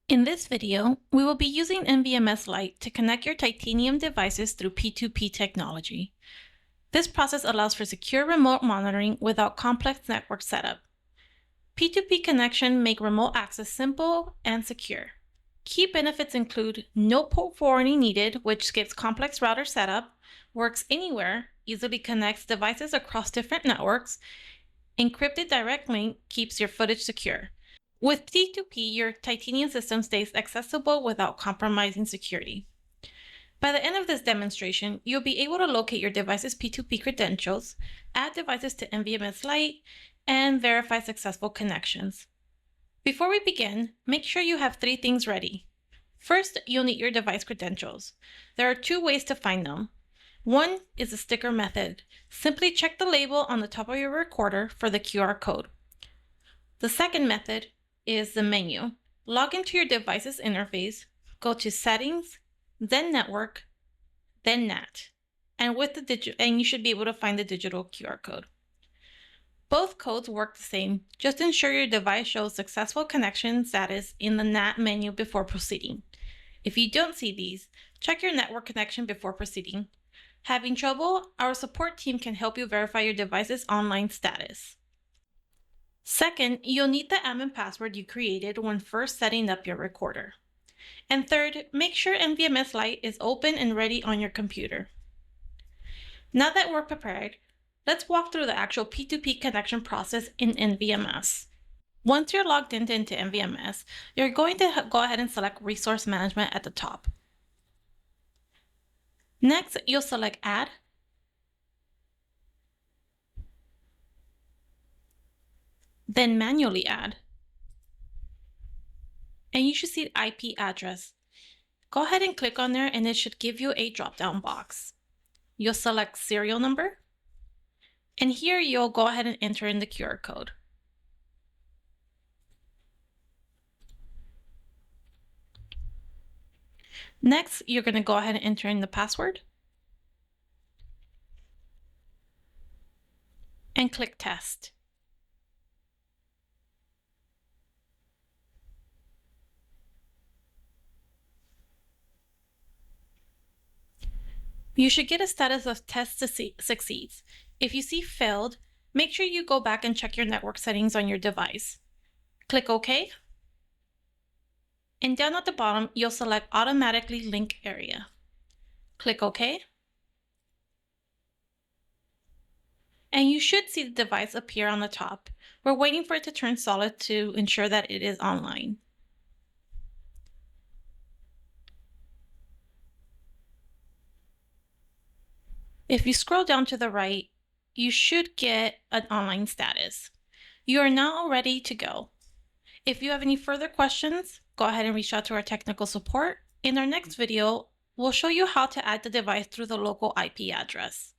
In this video, we will be using NVMS Lite to connect your titanium devices through P2P technology. This process allows for secure remote monitoring without complex network setup. P2P connection make remote access simple and secure. Key benefits include no port forwarding needed, which skips complex router setup, works anywhere, easily connects devices across different networks, encrypted direct link keeps your footage secure. With P2P, your titanium system stays accessible without compromising security. By the end of this demonstration, you'll be able to locate your device's P2P credentials, add devices to NVMS Lite, and verify successful connections. Before we begin, make sure you have 3 things ready. First, you'll need your device credentials. There are 2 ways to find them. One is the sticker method. Simply check the label on the top of your recorder for the QR code. The second method is the menu. Log into your device's interface, go to Settings, then Network, then NAT, and you should be able to find the digital QR code. Both codes work the same. Just ensure your device shows successful connection status in the NAT menu before proceeding. If you don't see these, check your network connection before proceeding. Having trouble? Our support team can help you verify your device's online status. Second, you'll need the admin password you created when first setting up your recorder. And third, make sure NVMS Lite is open and ready on your computer. Now that we're prepared, let's walk through the actual P2P connection process in NVMS. Once you're logged into NVMS, you're going to go ahead and select Resource Management at the top. Next, you'll select Add, then manually add, and you should see the IP address. Go ahead and click on there and it should give you a drop-down box. You'll select serial number, and here you'll go ahead and enter in the QR code. Next, you're going to go ahead and enter in the password and click Test. You should get a status of Test succeeds. If you see Failed, make sure you go back and check your network settings on your device. Click OK. And down at the bottom, you'll select Automatically Link Area. Click OK. And you should see the device appear on the top. We're waiting for it to turn solid to ensure that it is online. If you scroll down to the right, you should get an online status. You are now ready to go. If you have any further questions, go ahead and reach out to our technical support. In our next video, we'll show you how to add the device through the local IP address.